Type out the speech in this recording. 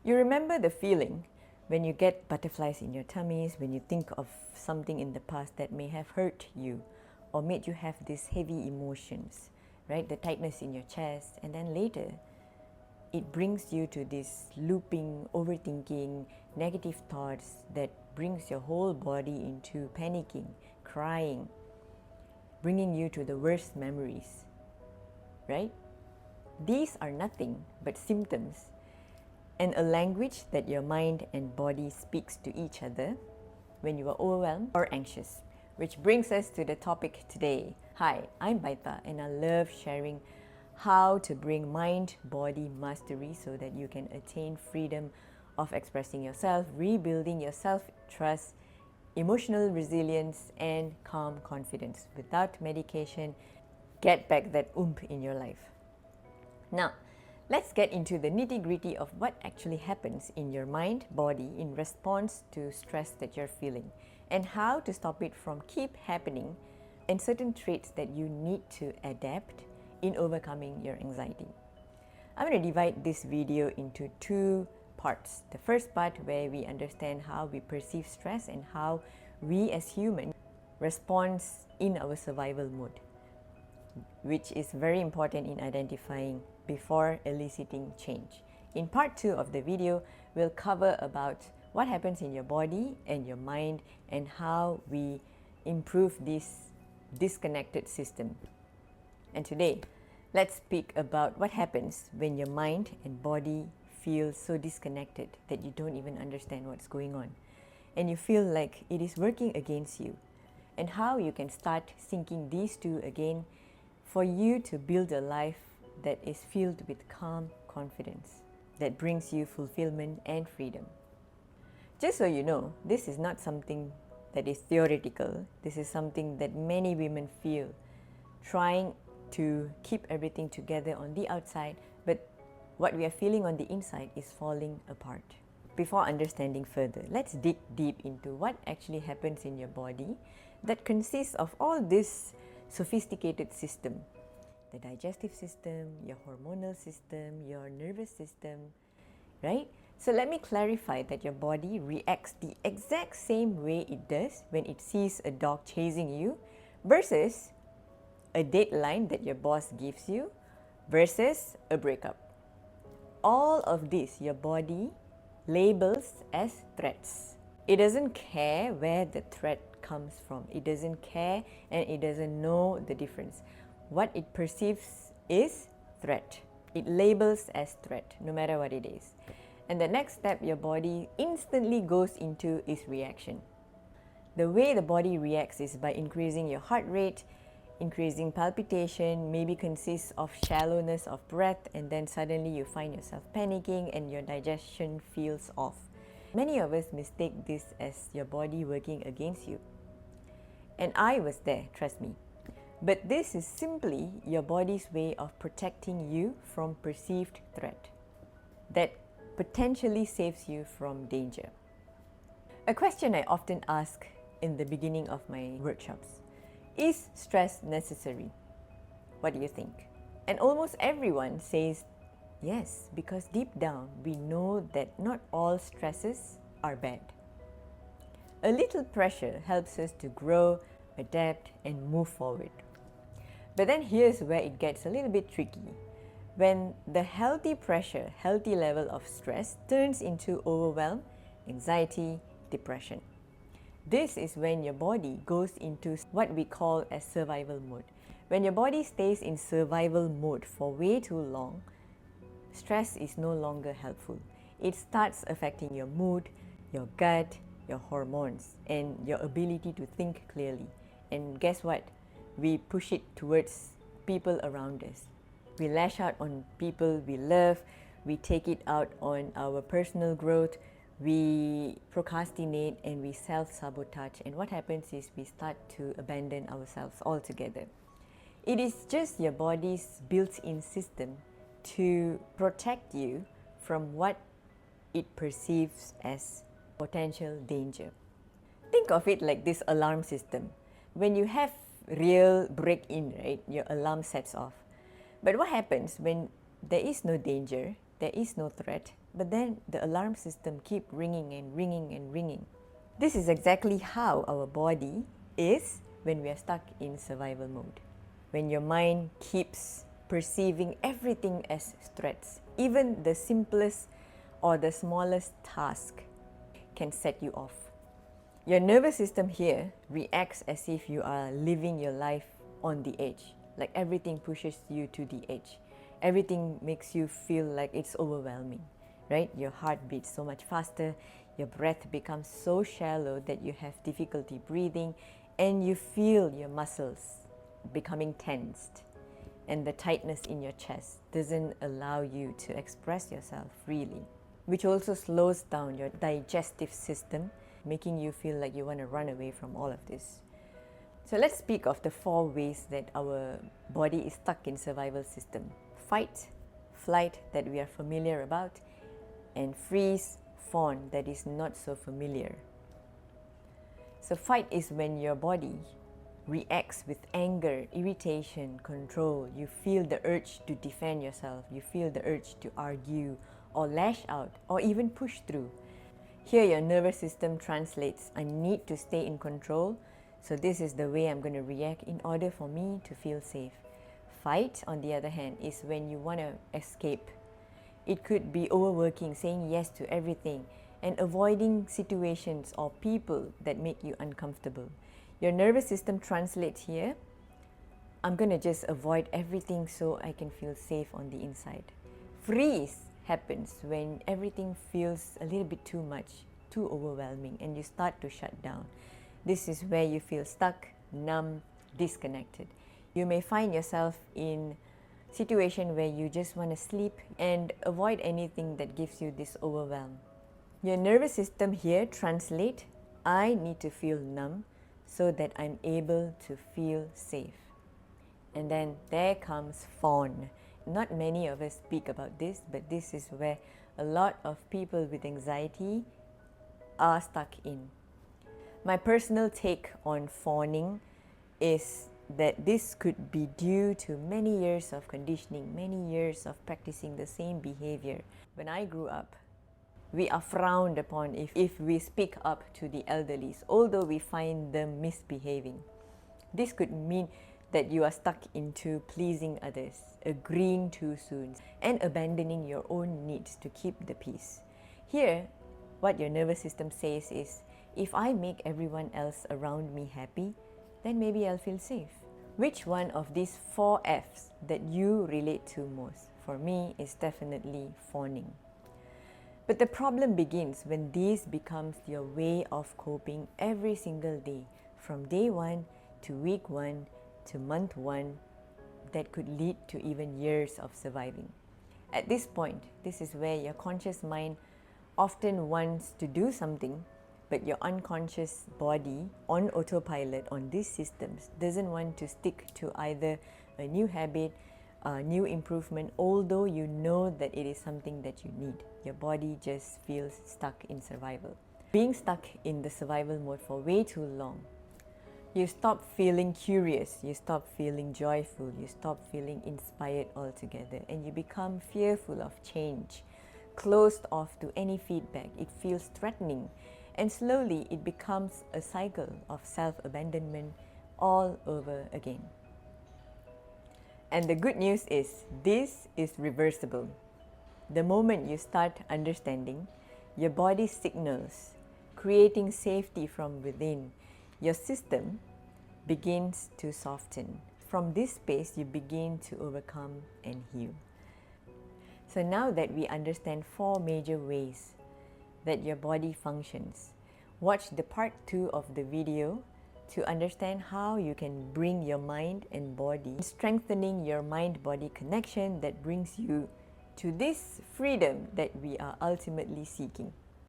You remember the feeling when you get butterflies in your tummies, when you think of something in the past that may have hurt you or made you have these heavy emotions, right? The tightness in your chest, and then later it brings you to this looping, overthinking, negative thoughts that brings your whole body into panicking, crying, bringing you to the worst memories, right? These are nothing but symptoms and a language that your mind and body speaks to each other when you are overwhelmed or anxious. Which brings us to the topic today. Hi, I'm Baita and I love sharing how to bring mind-body mastery so that you can attain freedom of expressing yourself, rebuilding your self-trust, emotional resilience, and calm confidence. Without medication, get back that oomph in your life. Now, let's get into the nitty-gritty of what actually happens in your mind, body in response to stress that you're feeling, and how to stop it from keep happening, and certain traits that you need to adapt in overcoming your anxiety. I'm going to divide this video into two parts. The first part where we understand how we perceive stress and how we as humans respond in our survival mode, which is very important in identifying before eliciting change. In part 2 of the video, we'll cover about what happens in your body and your mind and how we improve this disconnected system. And today, let's speak about what happens when your mind and body feel so disconnected that you don't even understand what's going on and you feel like it is working against you, and how you can start syncing these two again for you to build a life that is filled with calm confidence that brings you fulfillment and freedom. Just so you know, this is not something that is theoretical. This is something that many women feel, trying to keep everything together on the outside, but what we are feeling on the inside is falling apart. Before understanding further, let's dig deep into what actually happens in your body that consists of all this sophisticated system. The digestive system, your hormonal system, your nervous system, right? So let me clarify that your body reacts the exact same way it does when it sees a dog chasing you versus a deadline that your boss gives you versus a breakup. All of this your body labels as threats. It doesn't care where the threat comes from. It doesn't care and it doesn't know the difference. What it perceives is threat. It labels as threat, no matter what it is. And the next step your body instantly goes into is reaction. The way the body reacts is by increasing your heart rate, increasing palpitation, maybe consists of shallowness of breath, and then suddenly you find yourself panicking and your digestion feels off. Many of us mistake this as your body working against you. And I was there, trust me. But this is simply your body's way of protecting you from perceived threat that potentially saves you from danger. A question I often ask in the beginning of my workshops: is stress necessary? What do you think? And almost everyone says yes, because deep down we know that not all stresses are bad. A little pressure helps us to grow, adapt, and move forward. But then here's where it gets a little bit tricky. When the healthy pressure, healthy level of stress turns into overwhelm, anxiety, depression. This is when your body goes into what we call as survival mode. When your body stays in survival mode for way too long, stress is no longer helpful. It starts affecting your mood, your gut, your hormones, and your ability to think clearly. And guess what? We push it towards people around us. We lash out on people we love. We take it out on our personal growth. We procrastinate and we self-sabotage. And what happens is we start to abandon ourselves altogether. It is just your body's built-in system to protect you from what it perceives as potential danger. Think of it like this alarm system. When you have real break-in, right, your alarm sets off. But what happens when there is no danger, there is no threat, but then the alarm system keep ringing and ringing and ringing. This is exactly how our body is when we are stuck in survival mode. When your mind keeps perceiving everything as threats, even the simplest or the smallest task can set you off. Your nervous system here reacts as if you are living your life on the edge, like everything pushes you to the edge. Everything makes you feel like it's overwhelming, right? Your heart beats so much faster, your breath becomes so shallow that you have difficulty breathing, and you feel your muscles becoming tensed. And the tightness in your chest doesn't allow you to express yourself freely, which also slows down your digestive system, making you feel like you want to run away from all of this. So let's speak of the 4 ways that our body is stuck in survival system. Fight, flight that we are familiar about, and freeze, fawn that is not so familiar. So fight is when your body reacts with anger, irritation, control. You feel the urge to defend yourself. You feel the urge to argue or lash out or even push through. Here your nervous system translates, I need to stay in control, so this is the way I'm going to react in order for me to feel safe. Fight, on the other hand, is when you want to escape. It could be overworking, saying yes to everything, and avoiding situations or people that make you uncomfortable. Your nervous system translates here, I'm going to just avoid everything so I can feel safe on the inside. Freeze happens when everything feels a little bit too much, too overwhelming, and you start to shut down. This is where you feel stuck, numb, disconnected. You may find yourself in a situation where you just want to sleep and avoid anything that gives you this overwhelm. Your nervous system here translates, I need to feel numb so that I'm able to feel safe. And then there comes fawn. Not many of us speak about this, but this is where a lot of people with anxiety are stuck in. My personal take on fawning is that this could be due to many years of conditioning, many years of practicing the same behavior. When I grew up, we are frowned upon if we speak up to the elderlies, although we find them misbehaving. This could mean that you are stuck into pleasing others, agreeing too soon, and abandoning your own needs to keep the peace. Here, what your nervous system says is, if I make everyone else around me happy, then maybe I'll feel safe. Which one of these 4 F's that you relate to most? For me, is definitely fawning. But the problem begins when this becomes your way of coping every single day, from day 1 to week 1 to month 1, that could lead to even years of surviving. At this point, this is where your conscious mind often wants to do something, but your unconscious body on autopilot on these systems doesn't want to stick to either a new habit, a new improvement, although you know that it is something that you need. Your body just feels stuck in survival. Being stuck in the survival mode for way too long, you stop feeling curious, you stop feeling joyful, you stop feeling inspired altogether, and you become fearful of change, closed off to any feedback. It feels threatening, and slowly it becomes a cycle of self-abandonment all over again. And the good news is, this is reversible. The moment you start understanding, your body signals, creating safety from within, your system begins to soften. From this space, you begin to overcome and heal. So now that we understand 4 major ways that your body functions, watch the part 2 of the video to understand how you can bring your mind and body, strengthening your mind-body connection that brings you to this freedom that we are ultimately seeking.